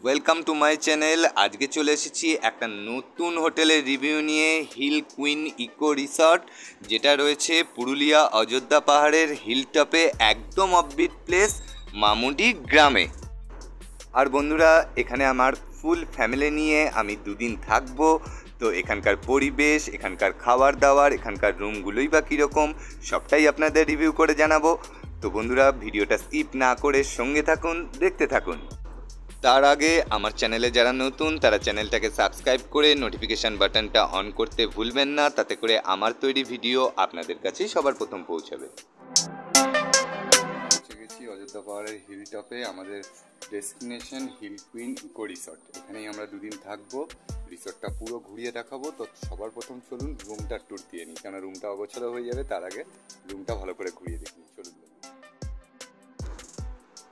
Welcome to my channel. আজকে চলে এসেছি একটা নতুন হোটেলের রিভিউ নিয়ে, হিল কুইন ইকো রিসর্ট, যেটা রয়েছে পুরুলিয়া অযোধ্যা পাহাড়ের হিলটপে, একদম অফবিট প্লেস মামুডি গ্রামে। আর বন্ধুরা, এখানে আমার ফুল ফ্যামিলি নিয়ে আমি দুদিন থাকবো। তো এখানকার পরিবেশ, এখানকার খাবার দাবার, এখানকার রুমগুলোই বা কীরকম সবটাই আপনাদের রিভিউ করে জানাবো। তো বন্ধুরা, ভিডিওটা স্কিপ না করে সঙ্গে থাকুন, দেখতে থাকুন। তার আগে আমার চ্যানেলে যারা নতুন তারা চ্যানেলটাকে সাবস্ক্রাইব করে নোটিফিকেশান বাটনটা অন করতে ভুলবেন না, তাতে করে আমার তৈরি ভিডিও আপনাদের কাছেই সবার প্রথম পৌঁছাবে। পৌঁছে গেছি অযোধ্যা পাহাড়ের হিলটপে, আমাদের destination hill queen eco resort. এখানেই আমরা দুদিন থাকবো, রিসর্টটা পুরো ঘুরিয়ে দেখাবো। তো সবার প্রথম চলুন রুমটার ট্যুর দিয়ে নিই, কেন রুমটা অগোছালো হয়ে যাবে, তার আগে রুমটা ভালো করে ঘুরিয়ে দেখি। চলুন।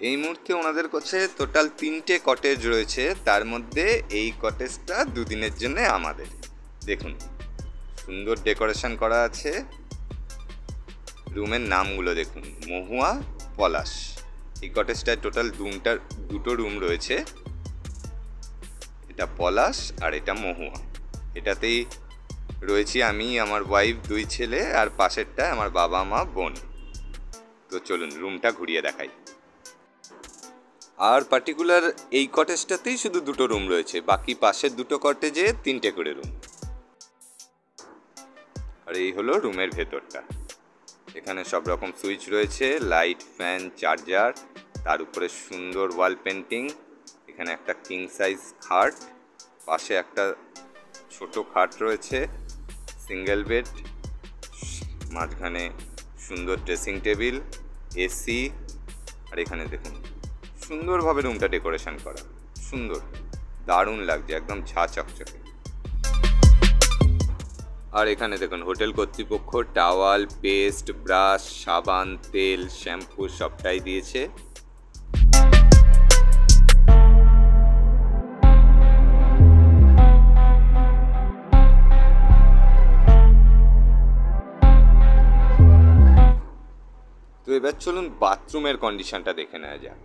এই মুহূর্তে ওনাদের কাছে টোটাল 3টে কটেজ রয়েছে, তার মধ্যে এই কটেজটা দুদিনের জন্য আমাদের। দেখুন, সুন্দর ডেকোরেশন করা আছে। রুমের নামগুলো দেখুন, মহুয়া, পলাশ। এই কটেজটায় টোটাল দুটো রুম রয়েছে, এটা পলাশ আর এটা মহুয়া। এটাতেই রয়েছি আমি, আমার ওয়াইফ, 2 ছেলে, আর পাশেরটায় আমার বাবা মা বোন। তো চলুন রুমটা ঘুরিয়ে দেখাই। আর পার্টিকুলার এই কটেজটাতেই শুধু 2টো রুম রয়েছে, বাকি পাশের 2টো কটেজে 3টে করে রুম। আর এই হলো রুমের ভেতরটা। এখানে সব রকম সুইচ রয়েছে, লাইট, ফ্যান, চার্জার, তার উপরে সুন্দর ওয়াল পেন্টিং। এখানে একটা কিং সাইজ খাট, পাশে একটা ছোট খাট রয়েছে, সিঙ্গেল বেড, মাঝখানে সুন্দর ড্রেসিং টেবিল, এসি। আর এখানে দেখুন সুন্দরভাবে রুমটা ডেকোরেশন করা, সুন্দর, দারুণ লাগছে, একদম ঝা চকচকে। আর এখানে দেখুন হোটেল কর্তৃপক্ষ টাওয়াল, পেস্ট, ব্রাশ, সাবান, তেল, শ্যাম্পু সবটাই দিয়েছে। তো এবার চলুন বাথরুমের কন্ডিশনটা দেখে নেওয়া যাক,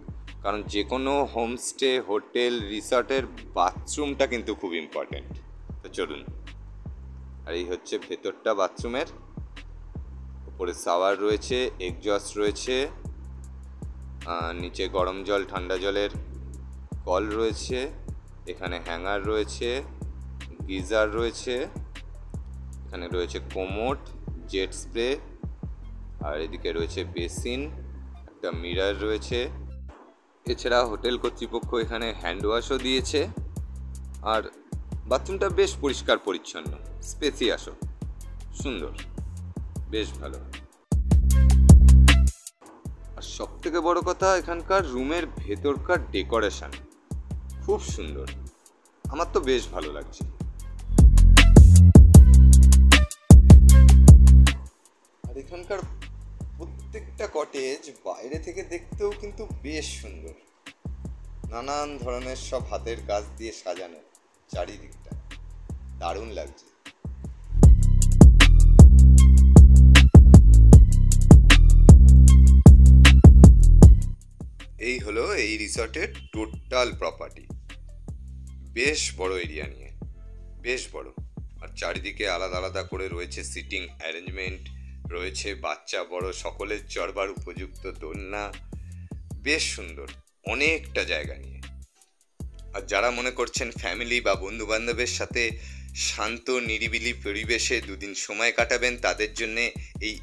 কারণ যে কোনো হোমস্টে, হোটেল, রিসর্টের বাথরুমটা কিন্তু খুব ইম্পর্টেন্ট। তো চলুন। আর এই হচ্ছে ভেতরটা বাথরুমের। উপরে শাওয়ার রয়েছে, এগজস্ট রয়েছে, নিচে গরম জল ঠান্ডা জলের কল রয়েছে, এখানে হ্যাঙ্গার রয়েছে, গিজার রয়েছে, এখানে রয়েছে কোমোড, জেট স্প্রে, আর এদিকে রয়েছে বেসিন, একটা মিরর রয়েছে। এছাড়া হোটেল কর্তৃপক্ষ এখানে হ্যান্ড ওয়াশও দিয়েছে। আর বাথরুমটা বেশ পরিষ্কার পরিচ্ছন্ন, স্পেসিয়াসও সুন্দর, বেশ ভালো। আর সব থেকে বড় কথা, এখানকার রুমের ভেতরকার ডেকোরেশন খুব সুন্দর, আমার তো বেশ ভালো লাগছে। আর এখানকার প্রত্যেকটা কটেজ বাইরে থেকে দেখতেও কিন্তু বেশ সুন্দর, নানান ধরনের সব হাতের কাজ দিয়ে সাজানো, চারিদিকটা দারুণ লাগছে। এই হলো এই রিসর্টের টোটাল প্রপার্টি, বেশ বড় এরিয়া নিয়ে, বেশ বড়। আর চারিদিকে আলাদা আলাদা করে রয়েছে সিটিং অ্যারেঞ্জমেন্ট, রয়েছে বাচ্চা বড় সকলের চড়বার উপযুক্ত দোলনা, বেশ সুন্দর, অনেকটা জায়গা নিয়ে। আর যারা মনে করছেন ফ্যামিলি বা বন্ধু বান্ধবের সাথে শান্ত নিরিবিলি পরিবেশে দুদিন সময় কাটাবেন, তাদের জন্যে এই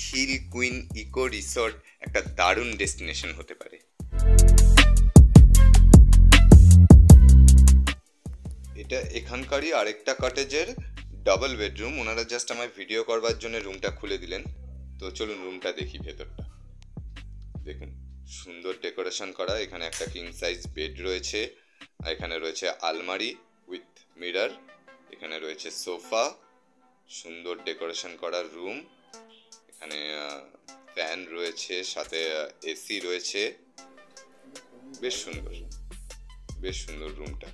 হিল কুইন ইকো রিসর্ট একটা দারুণ ডেস্টিনেশন হতে পারে। এটা এখানকারই আরেকটা কটেজের ডাবল বেডরুম। ওনারা জাস্ট আমার ভিডিও করবার জন্য রুমটা খুলে দিলেন। তো চলুন রুমটা দেখি ভেতরটা। দেখুন সুন্দর ডেকোরেশন করা, এখানে একটা কিং সাইজ বেড রয়েছে, আর এখানে রয়েছে আলমারি উইথ মিরর, এখানে রয়েছে সোফা, সুন্দর ডেকোরেশন করা রুম, এখানে ফ্যান রয়েছে, সাথে এসি রয়েছে, বেশ সুন্দর, বেশ সুন্দর রুমটা।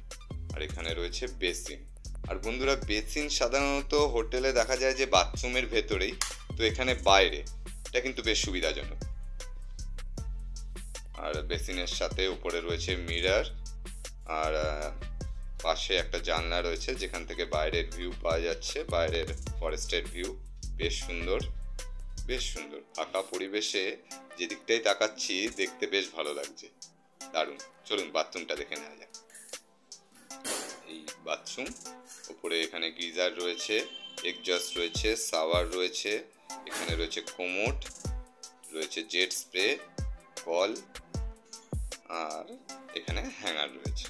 আর এখানে রয়েছে বেসিন। আর বন্ধুরা, বেসিন সাধারণত হোটেলে দেখা যায় যে বাথরুমের ভেতরেই, তো এখানে বাইরে, এটা কিন্তু বেশ সুবিধাজনক। আর বেসিনের সাথে উপরে রয়েছে মিরর, আর পাশে একটা জানলা রয়েছে যেখান থেকে বাইরের ভিউ পাওয়া যাচ্ছে, বাইরের ফরেস্টের ভিউ। বেশ সুন্দর, বেশ সুন্দর ফাঁকা পরিবেশে যেদিকটাই তাকাচ্ছি দেখতে বেশ ভালো লাগছে, দারুণ। চলুন বাথরুমটা দেখে নেওয়া যাক। এই বাথরুম, উপরে এখানে গিজার রয়েছে, এক্সজস্ট রয়েছে, শাওয়ার রয়েছে, এখানে রয়েছে কোমোড, রয়েছে জেট স্প্রে, কল, আর এখানে হ্যাঙ্গার রয়েছে।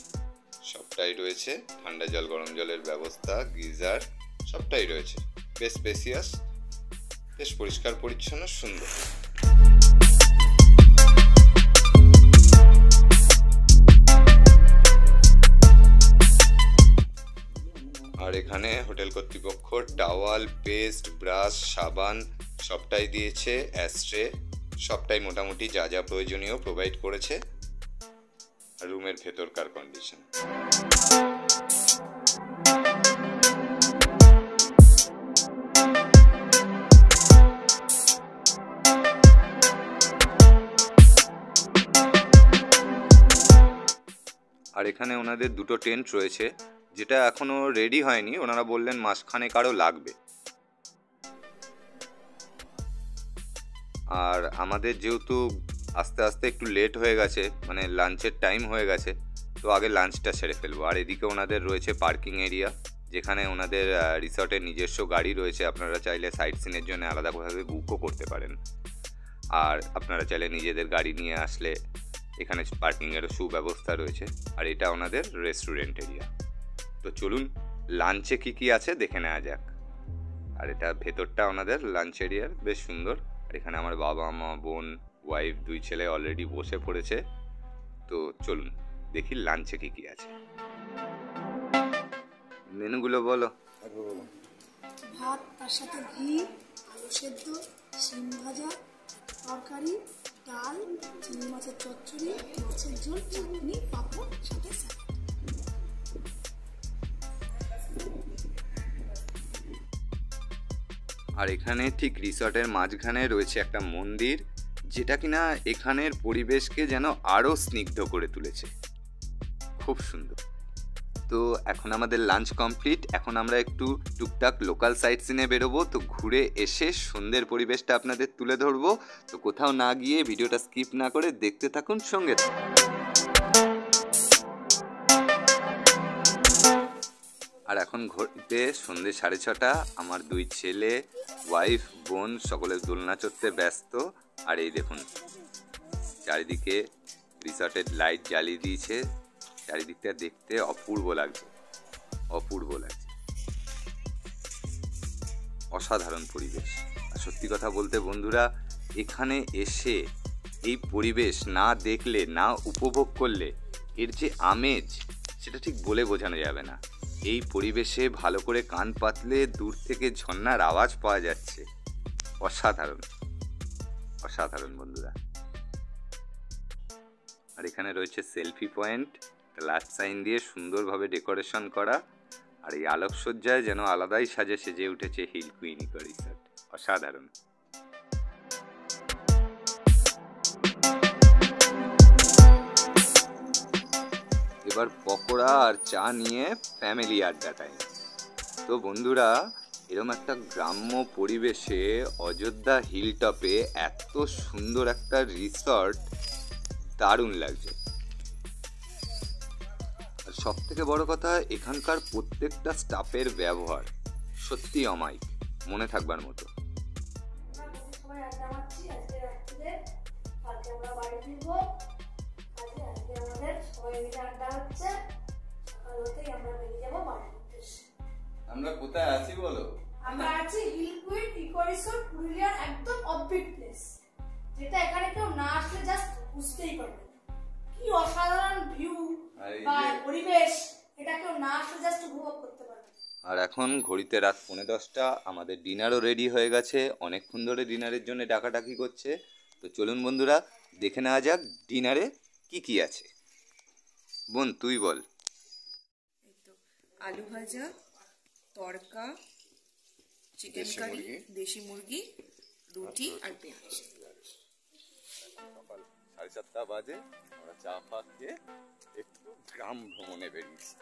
সবটাই রয়েছে, ঠান্ডা জল গরম জলের ব্যবস্থা, গিজার সবটাই রয়েছে। বেশ স্পেসিয়াস, বেশ পরিষ্কার পরিচ্ছন্ন, সুন্দর। আর এখানে হোটেল কর্তৃপক্ষ টাওয়াল, পেস্ট, ব্রাশ, সাবান সবটাই দিয়েছে, অ্যাস্ট্রে সবটাই মোটামুটি যা যা প্রয়োজনীয় প্রোভাইড করেছে। রুমের ভেতরকার কন্ডিশন। আর এখানে ওনাদের দুটো টেন্ট রয়েছে, যেটা এখনো রেডি হয়নি, ওনারা বললেন মাসখানেক আরও লাগবে। আর আমাদের যেহেতু আস্তে আস্তে একটু লেট হয়ে গেছে, মানে লাঞ্চের টাইম হয়ে গেছে, তো আগে লাঞ্চটা সেরে ফেলবো। আর এদিকে ওনাদের রয়েছে পার্কিং এরিয়া, যেখানে ওনাদের রিসর্টের নিজস্ব গাড়ি রয়েছে। আপনারা চাইলে সাইট সিনের জন্য আলাদা কোথাও বুকও করতে পারেন। আর আপনারা চাইলে নিজেদের গাড়ি নিয়ে আসলে এখানে পার্কিংয়েরও সুব্যবস্থা রয়েছে। আর এটা ওনাদের রেস্টুরেন্ট এরিয়া। তো চলুন লাঞ্চে কী কী আছে দেখে নেওয়া যাক। আর এটা ভেতরটা ওনাদের লাঞ্চ এরিয়ার, বেশ সুন্দর। আর এখানে আমার বাবা মা, বোন, ওয়াইফ, 2 ছেলে অলরেডি বসে পড়েছে। তো চলুন দেখি লাঞ্চে কী কী আছে। মেনুগুলো বলো। ভাত, তার সাথে ঘি, আলু সেদ্ধ, শিম ভাজা, তরকারি, ডাল, চিংড়ি মাছের চচ্চড়ি, মাছের ঝোল, চাটনি, পাঁপড়, সাথে স্যালাড। আর এখানে ঠিক রিসর্টের মাঝখানে রয়েছে একটা মন্দির, যেটা কিনা এখানের পরিবেশকে যেন আরও স্নিগ্ধ করে তুলেছে। খুব সুন্দর। তো এখন আমাদের লাঞ্চ কমপ্লিট। এখন আমরা একটু টুকটাক লোকাল সাইট সিনে বেরোবো। তো ঘুরে এসে সন্ধ্যের পরিবেশটা আপনাদের তুলে ধরবো। তো কোথাও না গিয়ে ভিডিওটা স্কিপ না করে দেখতে থাকুন, সঙ্গে থাকুন। আর এখন ঘুরতে সন্ধ্যে 6:30। আমার 2 ছেলে, ওয়াইফ, বোন সকলে দোলনা চড়তে ব্যস্ত। আর এই দেখুন চারিদিকে রিসর্টের লাইট জ্বালিয়ে দিয়েছে, চারিদিকটা দেখতে অপূর্ব লাগছে, অপূর্ব লাগছে, অসাধারণ পরিবেশ। আর সত্যি কথা বলতে বন্ধুরা, এখানে এসে এই পরিবেশ না দেখলে, না উপভোগ করলে এর যে আমেজ, সেটা ঠিক বলে বোঝানো যাবে না। এই পরিবেশে ভালো করে কান পাতলে দূর থেকে ঝর্ণার আওয়াজ পাওয়া যাচ্ছে। অসাধারণ, অসাধারণ বন্ধুরা। আর এখানে রয়েছে সেলফি পয়েন্ট, গ্লাস সাইন দিয়ে সুন্দরভাবে ডেকোরেশন করা। আর এই আলোকসজ্জায় যেন আলাদাই সেজে উঠেছে হিল কুইন ইকো রিসর্ট। অসাধারণ। এবার পকোড়া আর চা নিয়ে ফ্যামিলি আড্ডা টাইম। তো বন্ধুরা, এরকম একটা গ্রাম্য পরিবেশে অযোধ্যা হিল টপে এত সুন্দর একটা রিসর্ট, দারুণ লাগছে। আর সব থেকে বড় কথা, এখানকার প্রত্যেকটা স্টাফের ব্যবহার সত্যি অমায়িক, মনে থাকবার মতো। আমরা কোথায় আছি বলো? আমরা আছি হিল কুইন ইকো রিসর্ট, পুরুলিয়ার একদম অফবিট প্লেস, যেটা এখানে কেউ না আসলে জাস্ট বুঝতেই পারবে কি অসাধারণ ভিউ বা পরিবেশ, এটা কেউ না আসলে জাস্ট উপভোগ করতে পারবে। আর এখন ঘড়িতে রাত 10:45। আমাদের ডিনারও রেডি হয়ে গেছে, অনেকক্ষণ ধরে ডিনারের জন্য ডাকাডাকি করছে। তো চলুন বন্ধুরা দেখে নেওয়া যাক ডিনারে কি কি আছে। বোন তুই বল। আলু ভাজা, তড়কা, চিকেন কারি, দেশি মুরগি, রুটি আর পেঁয়াজ। 7:30 বাজে, আমরা চা ফা খেয়ে একটু গ্রাম ভ্রমণে বেরিয়েছি।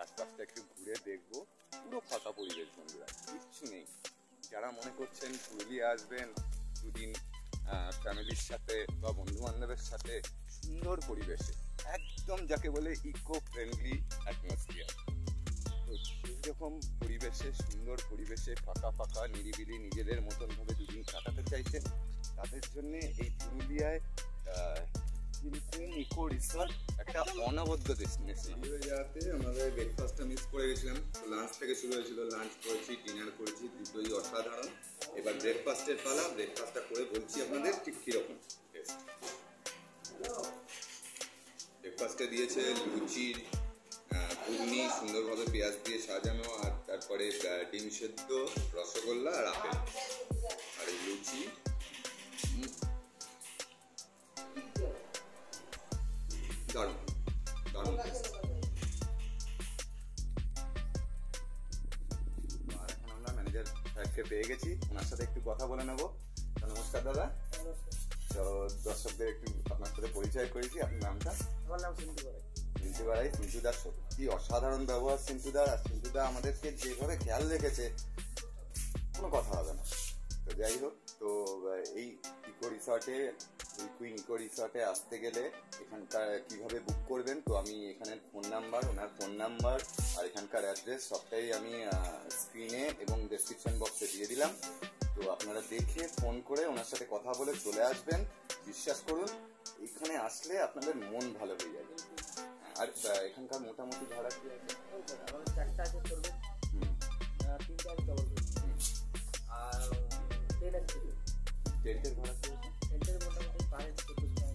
আশপাশটা একটু ঘুরে দেখবো। পুরো ফাঁকা পরিবেশ বন্ধুরা, কিচ্ছু নেই। যারা মনে করছেন পুরুলিয়া আসবেন দুদিন ফ্যামিলির সাথে বা বন্ধু বান্ধবের সাথে, সুন্দর পরিবেশে, একদম যাকে বলে ইকো ফ্রেন্ডলি অ্যাটমসফিয়ার, তো সেইরকম পরিবেশে, সুন্দর পরিবেশে, ফাঁকা ফাঁকা নিরিবিলি নিজেদের মতন ভাবে দুদিন কাটাতে চাইছেন, তাদের জন্য এই পুরুলিয়ায় ইকো রিসর্ট একটা অনবদ্য ডেস্টিনেশন। যাতে আমাদের ব্রেকফাস্টটা মিস করে গেছিলাম, তো লাঞ্চ থেকে শুরু হয়েছিল, লাঞ্চ করেছি, ডিনার করেছি, দুটোই অসাধারণ। এবার ব্রেকফাস্টের পালা, ব্রেকফাস্টটা করে বলছি আপনাদের ঠিক কীরকম টেস্ট। ব্রেকফাস্টে দিয়েছে লুচির ঘুগনি, সুন্দরভাবে পেঁয়াজ দিয়ে সাজানো, আর তারপরে ডিম সেদ্ধ, রসগোল্লা আর আপেল। আর এই লুচি দারুণ দারুণ টেস্ট। আর এখন আমরা ম্যানেজার সাহেবকে পেয়ে গেছি, ওনার সাথে একটু কথা বলে নেবো। নমস্কার দাদা। তো দর্শকদের একটু আপনার সাথে পরিচয় করেছি। আপনার নামটা? আমার নাম সিন্ধু বাড়াই। সিন্ধু বাড়াই। সিন্ধুদার সত্যি অসাধারণ ব্যবহার সিন্ধুদার, আর সিন্ধুদা আমাদেরকে যেভাবে খেয়াল রেখেছে কোনো কথা হবে না। তো যাই হোক, তো এই ইকো রিসর্টে, কুইন ইকো রিসর্টে আসতে গেলে এখানকার কিভাবে বুক করবেন, তো আমি এখানের ফোন নাম্বার, ওনার ফোন নাম্বার আর এখানকার অ্যাড্রেস সবটাই আমি স্ক্রিনে এবং ডেসক্রিপশন বক্সে দিয়ে দিলাম। তো আপনারা দেখে ফোন করে ওনার সাথে কথা বলে চলে আসবেন। বিশ্বাস করুন, এখানে আসলে আপনাদের মন ভালো হয়ে যাবে। আর এখানকার মোটামুটি ভাড়া কি আছে? আমাদের 4টা আছে চলবে, 3টা আছে ডবল বেড, আর ট্রেন আছে। টেন্টের ভাড়া কি আছে? ট্রেনের মোটামুটি পার হেড 1400 টাকা।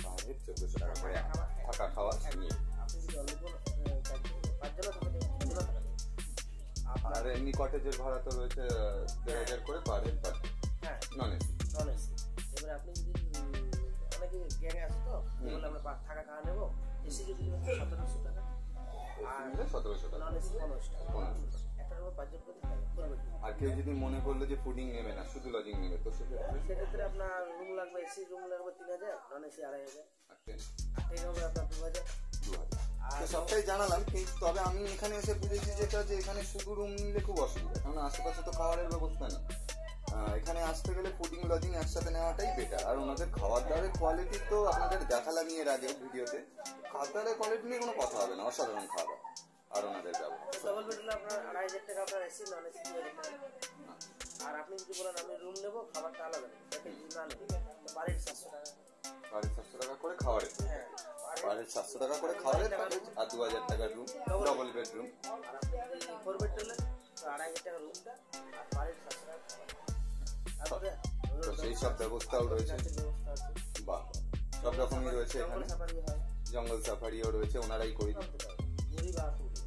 পার হেড 1400 টাকা করে, থাকা খাওয়া নিয়ে। আপনি যদি অল্প 5 জন থাকেন, আর এমনি কটেজের ভাড়া তো রয়েছে 1000 করে পার হেড পার। হ্যাঁ, নন এসি। Non AC. এবারে আপনি যদি অনেকে গ্যাংয়ে আছে, তো বলে আমরা থাকা খাওয়া নেবো, এসি যদি 1700 টাকা, আর 1700 টাকা, নন এসি 1500 টাকা। 1500 টাকা। একটা রুমে 5 জন করে করবে। আর কেউ যদি মনে করলো যে ফুডিং নেবে না, শুধু লজিং নেবে, তো সেক্ষেত্রে আপনার রুম লাগবে, এসি রুম লাগবে 3000, নন এসি 2500, ট্রেন ট্রেন হবে আপনার 2000। 2000। তো সবটাই জানালাম, কিন্তু তবে আমি এখানে এসে বুঝেছি যেটা, যে এখানে শুধু রুম নিলে খুব অসুবিধা, কারণ আশেপাশে তো খাবারের ব্যবস্থা নেই। এখানে আসতে গেলে ফুডিং লজিং একসাথে নেওয়াটাই বেটার। আর ওনাদের খাবার দাবারের কোয়ালিটি তো আপনাদের দেখালামই এর আগেও ভিডিওতে। খাবার দাবারের কোয়ালিটি নিয়ে কোনো কথা হবে না, অসাধারণ খাবার। আর ওনাদের ব্যবহার ডবল বেড হলে আপনার 2500 টাকা, আপনার এসি নন এসি 2000 টাকা। আর আপনি যদি বলেন আমি রুম নেবো, খাবারটা আলাদা নেবো, যাতে না নেবে, তো পার হেড 700 টাকা। 700 টাকা করে খাবারের, হ্যাঁ, পার হেড 700 টাকা করে খাবারের প্যাকেজ, আর 2000 টাকার রুম, ডবল বেডরুম। আর আপনি যদি 4 বেড হলে তো 2500 টাকা রুমটা, আর পার হেড 700 টাকা খাবার। তারপরে তো সেই সব ব্যবস্থাও রয়েছে। ব্যবস্থা আছে, বাহ, সব রকমই রয়েছে জঙ্গল এখানে। সাফারি হয়, জঙ্গল সাফারিও রয়েছে, ওনারাই করে দিন। মুড়ি বা পুরি।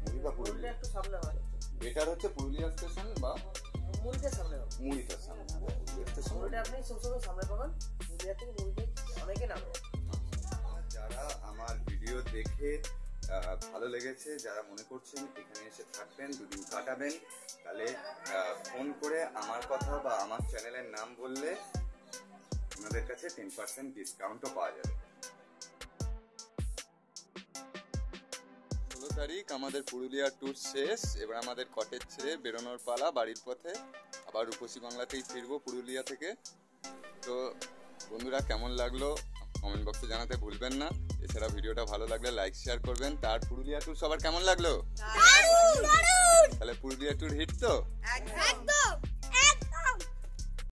মুড়ি বা মুড়িটা পুরুলিয়া একটু সামনে হয়, বেটার হচ্ছে পুরুলিয়া স্টেশন বা মুড়িটা সামনে হবে। মুড়িটার সামনে। পুরুলিয়া স্টেশন। মুড়িটা আপনি সবসময় সামনে পাবেন, পুরুলিয়া থেকে মুড়িটাই অনেকে নামে। যারা আমার ভিডিও দেখে ভালো লেগেছে, যারা মনে করছেন এখানে এসে থাকবেন, দুদিন কাটাবেন, তাহলে ফোন করে আমার কথা বা আমার চ্যানেলের নাম বললে আপনাদের কাছে 10% ডিসকাউন্টও পাওয়া যাবে। 16 তারিখ আমাদের পুরুলিয়া ট্যুর শেষ। এবার আমাদের কটেজ ছেড়ে বেরোনোর পালা, বাড়ির পথে। আবার রূপসী বাংলাতেই ফিরবো পুরুলিয়া থেকে। তো বন্ধুরা, কেমন লাগলো কমেন্ট বক্সে জানাতে ভুলবেন না। এছাড়া ভিডিওটা ভালো লাগলে লাইক শেয়ার করবেন। তার পুরুলিয়া ট্যুর সবার কেমন লাগলো? তাহলে পুরুলিয়া ট্যুর হিট তো?